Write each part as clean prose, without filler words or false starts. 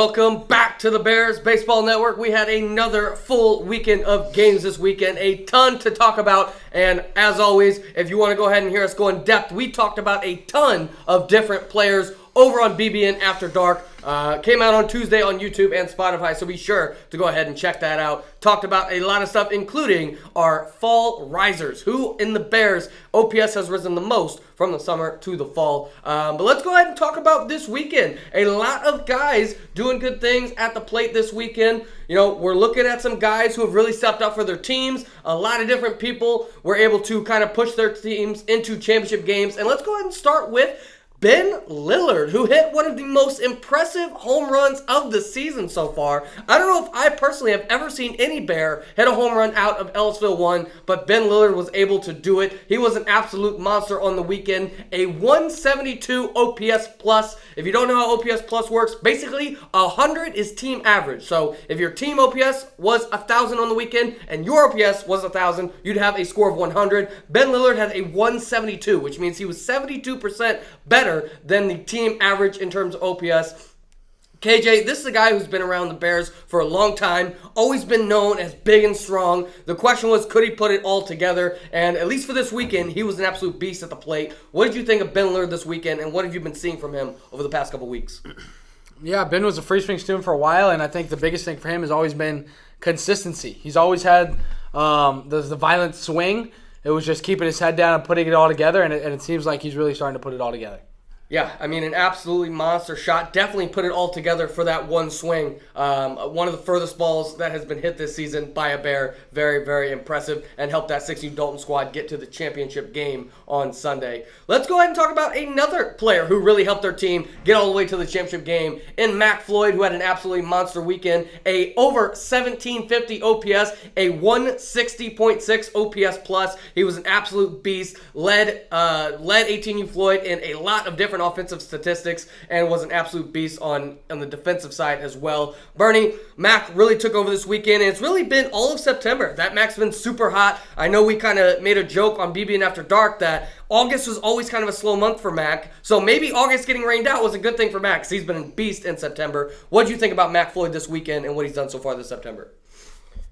Welcome back to the Bears Baseball Network. We had another full weekend of games this weekend, a ton to talk about, and as always, if you want to go ahead and hear us go in depth, we talked about a ton of different players over on BBN After Dark. Came out on Tuesday on YouTube and Spotify, so be sure to go ahead and check that out. Talked about a lot of stuff, including our fall risers, who in the Bears OPS has risen the most from the summer to the fall. But let's go ahead and talk about this weekend. A lot of guys doing good things at the plate this weekend. You know, we're looking at some guys who have really stepped up for their teams. A lot of different people were able to kind of push their teams into championship games. And let's go ahead and start with Ben Lillard, who hit one of the most impressive home runs of the season so far. I don't know if I personally have ever seen any Bear hit a home run out of Ellisville 1, but Ben Lillard was able to do it. He was an absolute monster on the weekend. A 172 OPS plus. If you don't know how OPS plus works, basically 100 is team average. So if your team OPS was 1,000 on the weekend and your OPS was 1,000, you'd have a score of 100. Ben Lillard had a 172, which means he was 72% better than the team average in terms of OPS. KJ, this is a guy who's been around the Bears for a long time, always been known as big and strong. The question was, could he put it all together? And at least for this weekend, he was an absolute beast at the plate. What did you think of Ben Lillard this weekend, and what have you been seeing from him over the past couple weeks? Yeah, Ben was a free swing student for a while, and I think the biggest thing for him has always been consistency. He's always had the violent swing. It was just keeping his head down and putting it all together, and it seems like he's really starting to put it all together. Yeah, I mean, an absolutely monster shot. Definitely put it all together for that one swing. One of the furthest balls that has been hit this season by a Bear. Very, very impressive, and helped that 6U Dalton squad get to the championship game on Sunday. Let's go ahead and talk about another player who really helped their team get all the way to the championship game in Mac Floyd, who had an absolutely monster weekend. A over 1750 OPS, a 160.6 OPS plus. He was an absolute beast. Led 18U Floyd in a lot of different offensive statistics and was an absolute beast on the defensive side as well. Bernie, Mac really took over this weekend, and it's really been all of September that Mac's been super hot. I know we kind of made a joke on BBN After Dark that August was always kind of a slow month for Mac, so maybe August getting rained out was a good thing for Mac, because he's been a beast in September. What did you think about Mac Floyd this weekend and what he's done so far this September?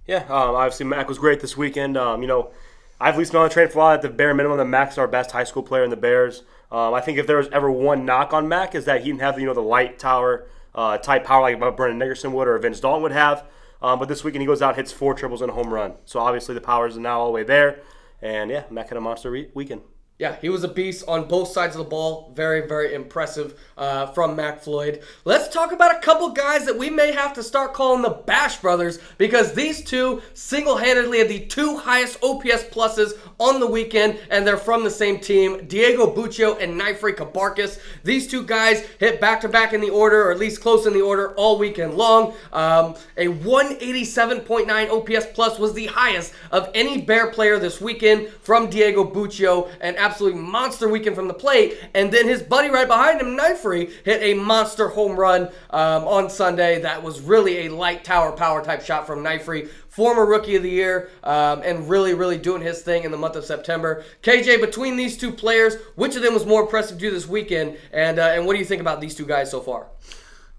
Yeah, obviously Mac was great this weekend. I've at least been on the train for a while at the bare minimum that Mac's our best high school player in the Bears. I think if there was ever one knock on Mac is that he didn't have the light tower type power like Brendan Nickerson would or Vince Dalton would have. But this weekend he goes out, hits 4 triples and a home run. So obviously the power is now all the way there. And yeah, Mac had a monster weekend. Yeah, he was a beast on both sides of the ball. Very, very impressive from Mac Floyd. Let's talk about a couple guys that we may have to start calling the Bash Brothers, because these two single-handedly had the 2 highest OPS pluses on the weekend, and they're from the same team, Diego Bucio and Nifrey Kabarkis. These two guys hit back-to-back in the order, or at least close in the order, all weekend long. A 187.9 OPS plus was the highest of any Bear player this weekend from Diego Bucio, and absolutely monster weekend from the plate. And then his buddy right behind him, Nifrey, hit a monster home run on Sunday. That was really a light tower power type shot from Nifrey, former Rookie of the Year, and really, really doing his thing in the month of September. KJ, between these two players, which of them was more impressive to you this weekend? And what do you think about these two guys so far?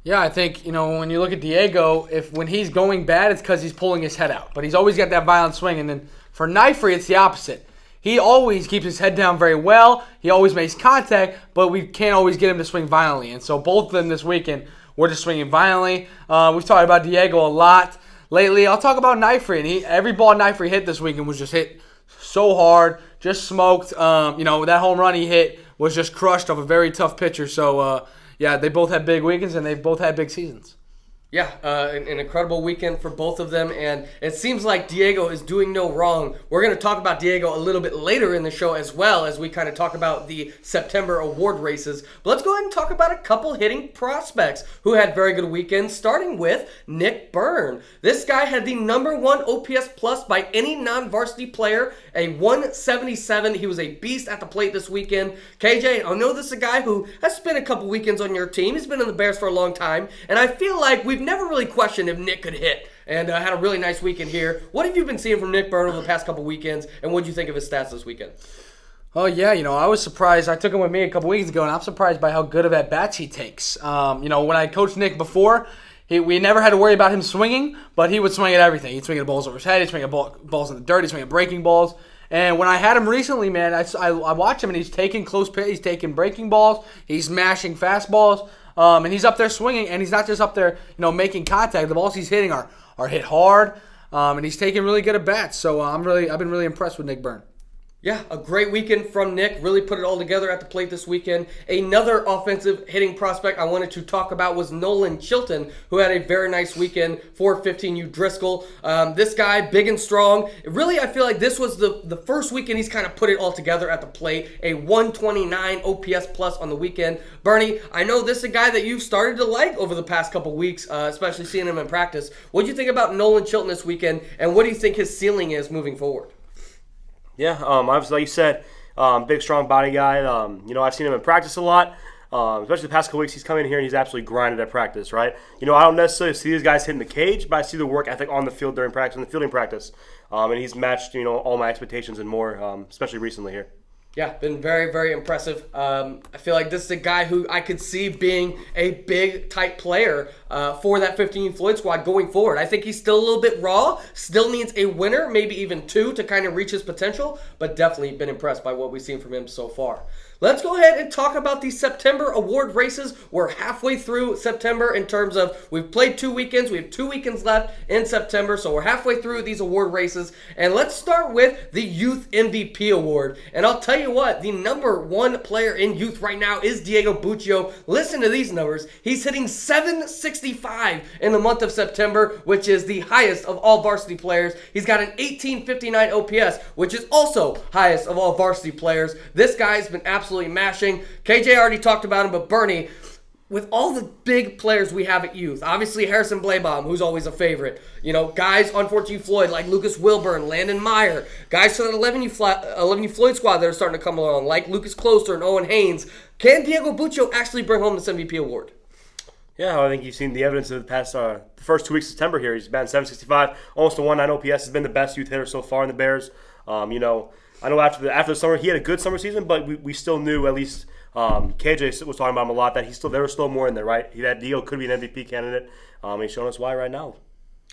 Yeah, I think, when you look at Diego, when he's going bad, it's because he's pulling his head out. But he's always got that violent swing. And then for Nifrey, it's the opposite. He always keeps his head down very well. He always makes contact, but we can't always get him to swing violently. And so both of them this weekend were just swinging violently. We've talked about Diego a lot lately. I'll talk about Nifrey. And every ball Nifrey hit this weekend was just hit so hard, just smoked. That home run he hit was just crushed off a very tough pitcher. So, they both had big weekends, and they both had big seasons. Yeah, an incredible weekend for both of them, and it seems like Diego is doing no wrong. We're going to talk about Diego a little bit later in the show as well, as we kind of talk about the September award races. But let's go ahead and talk about a couple hitting prospects who had very good weekends, starting with Nick Byrne. This guy had the number 1 OPS plus by any non-varsity player, a 177. He was a beast at the plate this weekend. KJ, I know this is a guy who has spent a couple weekends on your team. He's been in the Bears for a long time, and I feel like we've never really questioned if Nick could hit, and had a really nice weekend here. What have you been seeing from Nick Byrne over the past couple weekends, and what did you think of his stats this weekend? Oh, yeah, I was surprised. I took him with me a couple weeks ago, and I'm surprised by how good of at-bats he takes. When I coached Nick before, We never had to worry about him swinging, but he would swing at everything. He'd swing at balls over his head. He'd swing at balls in the dirt. He'd swing at breaking balls. And when I had him recently, man, I watch him, and he's taking close pitch. He's taking breaking balls. He's smashing fastballs. And he's up there swinging, and he's not just up there, making contact. The balls he's hitting are hit hard, and he's taking really good at bats. So I've been really impressed with Nick Byrne. Yeah, a great weekend from Nick. Really put it all together at the plate this weekend. Another offensive hitting prospect I wanted to talk about was Nolan Chilton, who had a very nice weekend for 15U Driscoll. This guy, big and strong. Really, I feel like this was the first weekend he's kind of put it all together at the plate. A 129 OPS plus on the weekend. Bernie, I know this is a guy that you've started to like over the past couple weeks, especially seeing him in practice. What do you think about Nolan Chilton this weekend, and what do you think his ceiling is moving forward? Yeah, obviously, like you said, big, strong body guy. I've seen him in practice a lot, especially the past couple weeks. He's come in here and he's absolutely grinded at practice, right? I don't necessarily see these guys hitting the cage, but I see the work ethic on the field during practice, in the fielding practice. And he's matched, all my expectations and more, especially recently here. Yeah, been very, very impressive. I feel like this is a guy who I could see being a big type player for that 15 Floyd squad going forward. I think he's still a little bit raw, still needs a winner, maybe even two to kind of reach his potential, but definitely been impressed by what we've seen from him so far. Let's go ahead and talk about the September award races. We're halfway through September in terms of we've played 2 weekends. We have 2 weekends left in September, so we're halfway through these award races. And let's start with the Youth MVP Award. And I'll tell you what, the number 1 player in youth right now is Diego Bucio. Listen to these numbers. He's hitting .765 in the month of September, which is the highest of all varsity players. He's got an 1859 OPS, which is also highest of all varsity players. This guy's been absolutely mashing. KJ already talked about him, but Bernie, with all the big players we have at youth, obviously Harrison Blaybaum, who's always a favorite, guys on 14U Floyd like Lucas Wilburn, Landon Meyer, guys to that 11U Floyd squad that are starting to come along like Lucas Closter and Owen Haynes. Can Diego Bucio actually bring home this MVP award? Yeah, I think you've seen the evidence of the past the first 2 weeks of September here. He's batting .765, almost a 1.9 OPS. Has been the best youth hitter so far in the Bears. I know after the summer he had a good summer season, but we still knew, at least KJ was talking about him a lot, that there was still more in there, right? That Diego could be an MVP candidate. He's showing us why right now.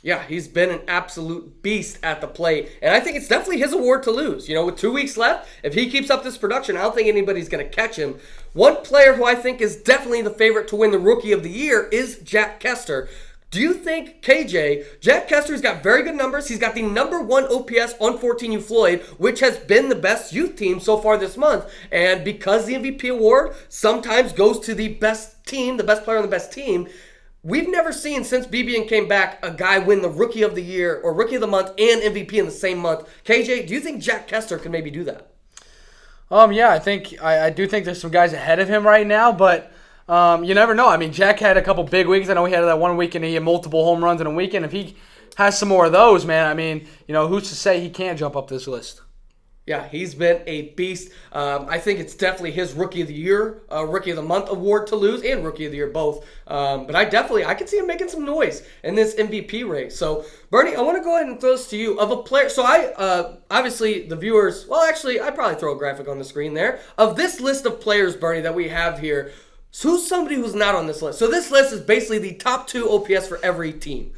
Yeah, he's been an absolute beast at the plate, and I think it's definitely his award to lose. With 2 weeks left, if he keeps up this production, I don't think anybody's going to catch him. One player who I think is definitely the favorite to win the Rookie of the Year is Jack Kester. Do you think, KJ, Jack Kester's got very good numbers. He's got the number 1 OPS on 14U Floyd, which has been the best youth team so far this month. And because the MVP award sometimes goes to the best team, the best player on the best team, we've never seen, since BBN came back, a guy win the Rookie of the Year or Rookie of the Month and MVP in the same month. KJ, do you think Jack Kester can maybe do that? Yeah, I do think there's some guys ahead of him right now, but you never know. I mean, Jack had a couple big weeks. I know he had that one weekend. He had multiple home runs in a weekend. If he has some more of those, man, I mean, who's to say he can't jump up this list? Yeah, he's been a beast. I think it's definitely his Rookie of the Year, Rookie of the Month award to lose, and Rookie of the Year both. But I can see him making some noise in this MVP race. So, Bernie, I want to go ahead and throw this to you. Of a player, so obviously the viewers, well, actually, I'd probably throw a graphic on the screen there. Of this list of players, Bernie, that we have here, so who's somebody who's not on this list? So this list is basically the top 2 OPS for every team.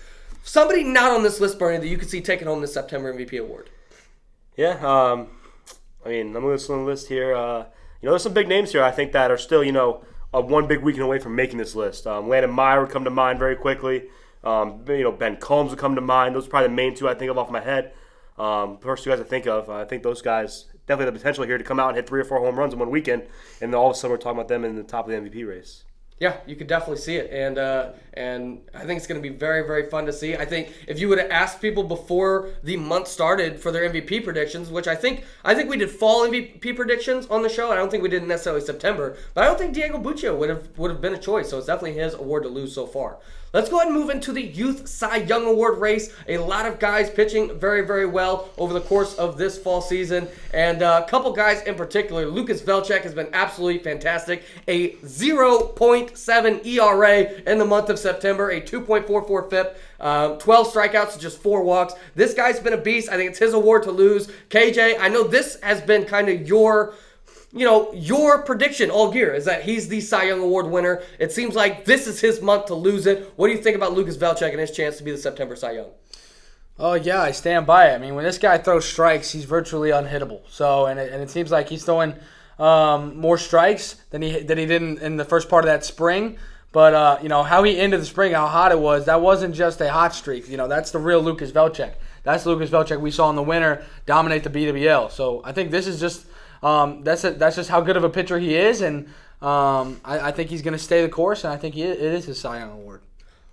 Somebody not on this list, Bernie, that you could see taking home the September MVP award. Yeah, I'm listening to the list here. There's some big names here I think that are still, one big weekend away from making this list. Landon Meyer would come to mind very quickly. Ben Combs would come to mind. Those are probably the main 2 I think of off my head. First 2 guys I think of. I think those guys definitely have the potential here to come out and hit 3 or 4 home runs in one weekend, and then all of a sudden we're talking about them in the top of the MVP race. Yeah, you could definitely see it, and I think it's going to be very, very fun to see. I think if you would have asked people before the month started for their MVP predictions, which I think we did fall MVP predictions on the show. I don't think we did necessarily September, but I don't think Diego Bucio would have been a choice. So it's definitely his award to lose so far. Let's go ahead and move into the Youth Cy Young Award race. A lot of guys pitching very, very well over the course of this fall season. And a couple guys in particular. Lucas Velchek has been absolutely fantastic. A 0.7 ERA in the month of September. A 2.44 FIP. 12 strikeouts, just 4 walks. This guy's been a beast. I think it's his award to lose. KJ, I know this has been kind of your your prediction all year is that he's the Cy Young Award winner. It seems like this is his month to lose it. What do you think about Lucas Velchek and his chance to be the September Cy Young? Oh, yeah, I stand by it. I mean, when this guy throws strikes, he's virtually unhittable. So, and it seems like he's throwing more strikes than he did in the first part of that spring. But, how he ended the spring, how hot it was, that wasn't just a hot streak. That's the real Lucas Velchek. That's the Lucas Velchek we saw in the winter dominate the BWL. So, I think this is just that's just how good of a pitcher he is. And I think he's going to stay the course, and I think it is his Cy Young Award.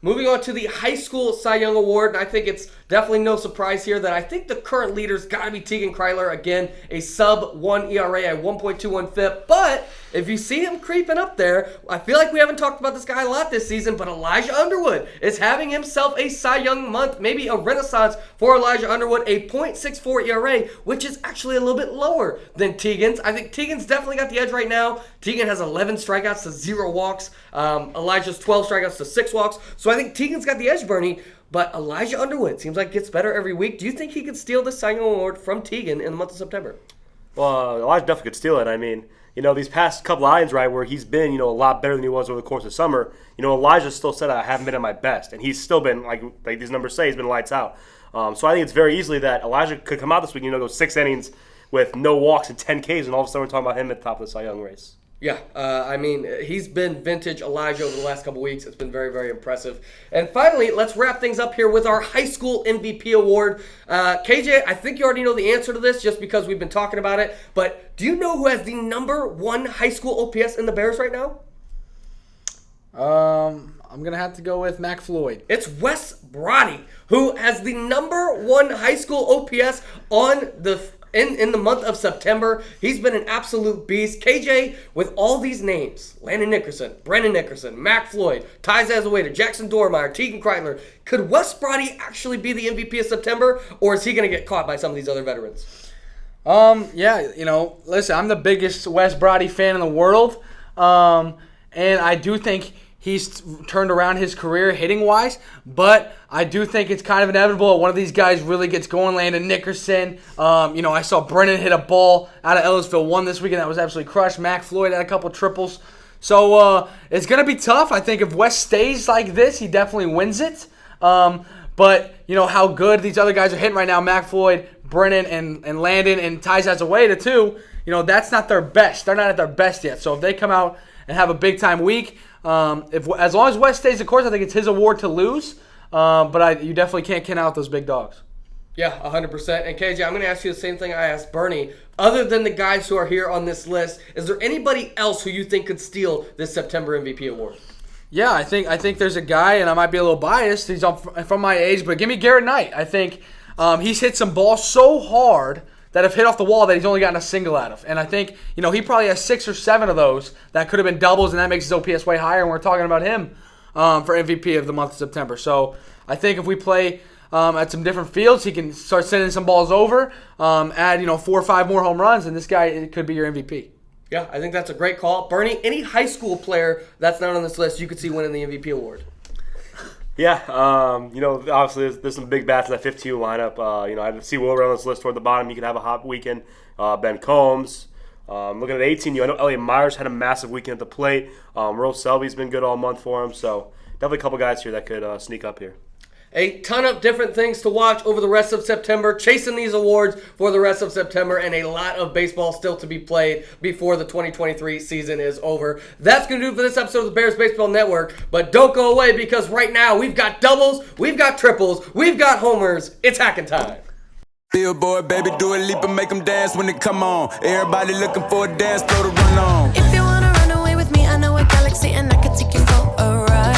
Moving on to the High School Cy Young Award, and I think it's definitely no surprise here that I think the current leader's got to be Tegan Kryler. Again, a sub-1 ERA, a 1.21 FIP. But if you see him creeping up there, I feel like we haven't talked about this guy a lot this season, but Elijah Underwood is having himself a Cy Young month, maybe a renaissance for Elijah Underwood, a .64 ERA, which is actually a little bit lower than Tegan's. I think Tegan's definitely got the edge right now. Tegan has 11 strikeouts to 0 walks. Elijah's 12 strikeouts to 6 walks. So I think Tegan's got the edge, Bernie, but Elijah Underwood seems like gets better every week. Do you think he could steal the Cy Young Award from Tegan in the month of September? Well, Elijah definitely could steal it. I mean, these past couple lines, right, where he's been, a lot better than he was over the course of summer. Elijah still said, I haven't been at my best, and he's still been, like these numbers say, he's been lights out. So I think it's very easily that Elijah could come out this week, go 6 innings with no walks and 10 Ks, and all of a sudden we're talking about him at the top of the Cy Young race. Yeah, he's been vintage Elijah over the last couple weeks. It's been very, very impressive. And finally, let's wrap things up here with our high school MVP award. KJ, I think you already know the answer to this just because we've been talking about it. But do you know who has the number 1 high school OPS in the Bears right now? I'm going to have to go with Mac Floyd. It's Wes Braddy, who has the number 1 high school OPS on in the month of September. He's been an absolute beast. KJ, with all these names, Landon Nickerson, Brennan Nickerson, Mac Floyd, Ty Zazueta, Jackson Dormeyer, Tegan Kryler, could Wes Braddy actually be the MVP of September, or is he going to get caught by some of these other veterans? Listen, I'm the biggest Wes Braddy fan in the world, and I do think he's turned around his career hitting-wise, but I do think it's kind of inevitable that one of these guys really gets going. Landon Nickerson. I saw Brennan hit a ball out of Ellisville 1 this weekend that was absolutely crushed. Mac Floyd had a couple triples. So it's going to be tough. I think if Wes stays like this, he definitely wins it. But how good these other guys are hitting right now, Mac Floyd, Brennan, and Landon, and Ty Zazueta too, that's not their best. They're not at their best yet. So if they come out and have a big-time week, as long as West stays the course, I think it's his award to lose. But you definitely can't count out those big dogs. Yeah, 100%. And KJ, I'm going to ask you the same thing I asked Bernie. Other than the guys who are here on this list, is there anybody else who you think could steal this September MVP award? Yeah, I think there's a guy, and I might be a little biased. He's from my age, but give me Garrett Knight. I think he's hit some balls so hard that have hit off the wall that he's only gotten a single out of. And I think, he probably has 6 or 7 of those that could have been doubles, and that makes his OPS way higher, and we're talking about him for MVP of the month of September. So I think if we play at some different fields, he can start sending some balls over, add, 4 or 5 more home runs, and this guy could be your MVP. Yeah, I think that's a great call. Bernie, any high school player that's not on this list you could see winning the MVP award? Yeah, obviously there's some big bats in that 15 lineup. I see Wilbur on this list toward the bottom. He could have a hot weekend. Ben Combs. Looking at 18, I know Elliot Myers had a massive weekend at the plate. Rose Selby's been good all month for him. So definitely a couple guys here that could sneak up here. A ton of different things to watch over the rest of September, chasing these awards for the rest of September, and a lot of baseball still to be played before the 2023 season is over. That's going to do it for this episode of the Bears Baseball Network, but don't go away because right now we've got doubles, we've got triples, we've got homers. It's Hackin Time. Billboard, baby, do a leap and make them dance when they come on. Everybody looking for a dance floor to run on. If you want to run away with me, I know a galaxy and I can take you for a ride.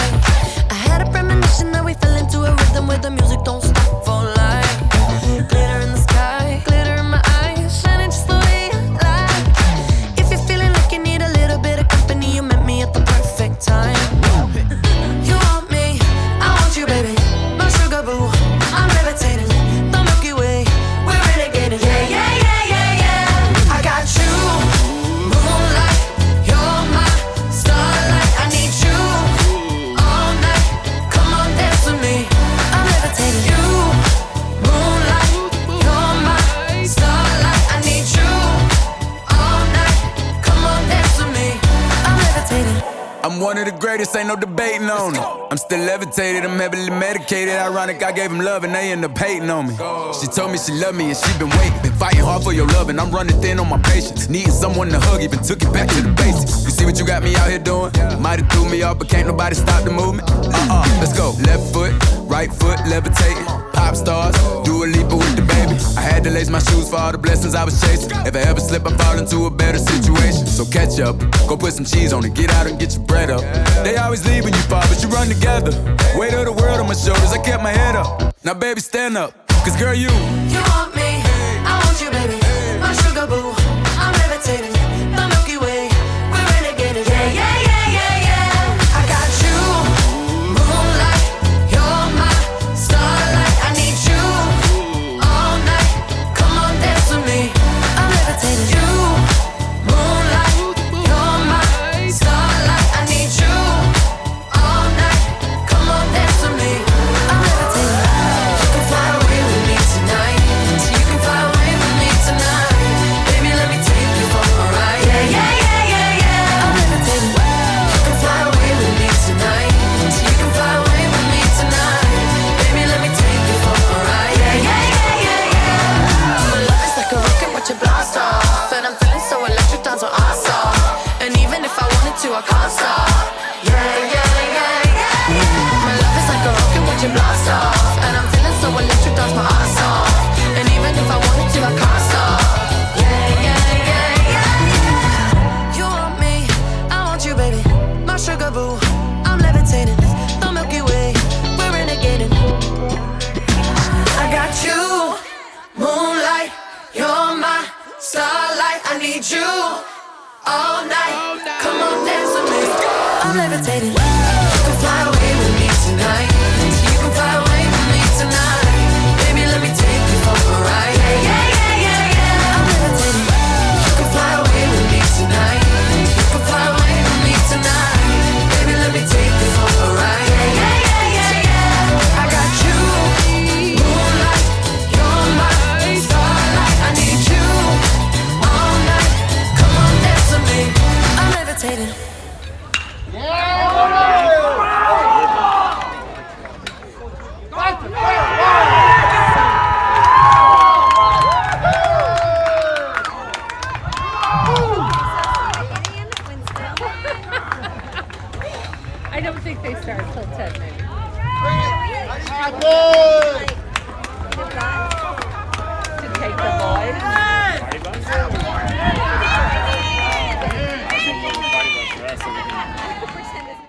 I had a premonition that we fell into a rhythm where the music don't stop for life. Glitter in the sky, glitter in my eyes, shining just the way I like. If you're feeling like you need a little bit of company, you met me at the perfect time. You want me, I want you, baby. My sugar boo, I'm levitating. The Milky Way, we're renegading. Yeah, yeah, yeah, yeah, yeah. I got you, moonlight, one of the greatest, ain't no debating on it. I'm still levitated, I'm heavily medicated. Ironic, I gave him love and they end up hating on me. She told me she loved me and she been waiting. Been fighting hard for your love and I'm running thin on my patience. Needing someone to hug, even took it back to the basics. You see what you got me out here doing? Might have threw me off, but can't nobody stop the movement. Let's go. Left foot, right foot, levitating. Pop stars, do a leap with the baby. I had to lace my shoes for all the blessings I was chasing. If I ever slip, I fall into a better situation. So catch up, go put some cheese on it, get out and get your bread up. They always leave when you fall, but you run together. Weight of the world on my shoulders, I kept my head up. Now baby, stand up, cause girl, you want me, I want you, baby. My sugar boo, I'm levitating. The Milky Way, we're renegading. Yeah, yeah, yeah, yeah, yeah. I got you, moonlight. You're my starlight. I need you all night. Come on, dance with me. I'm levitating. You, moonlight. You're my starlight. I need you all night. Come on, dance with me. I'm levitating. You can fly away with me tonight. You can fly away with me tonight. Baby, let me take you for a ride. Yeah, yeah, yeah, yeah, yeah. I'm levitating. You can fly away with me tonight. You can fly away with me tonight. Baby, let me take you for a ride. Yeah, yeah, yeah, yeah, yeah. My love is like a rocket, watch it blast off. And I'm feeling so electric, down to off. And even if I wanted to, I can't stop. Yeah, yeah, yeah, yeah. My love is like a rocket, watch it blast off. And I'm feeling so electric, dance my ass off. And even if I wanted to, I can't stop. Yeah, yeah, yeah, yeah. You want me, I want you, baby. My sugar boo, I'm levitating. The Milky Way, we're renegading. I got you, moonlight. You're my starlight. I need you all night. Come on, dance with me. I'm levitating. You can fly away with me tonight. You can fly away with me tonight. Baby, let me take you for a ride. Yeah, yeah, yeah, yeah, yeah. I'm levitating. You can fly away with me tonight. You can fly away with me tonight. Baby, let me take you for a ride. Yeah, yeah, yeah, yeah, yeah. I got you, moonlight. You're my starlight. I need you all night. Come on, dance with me. I'm levitating. I don't think they start till 10 maybe. To take the boys.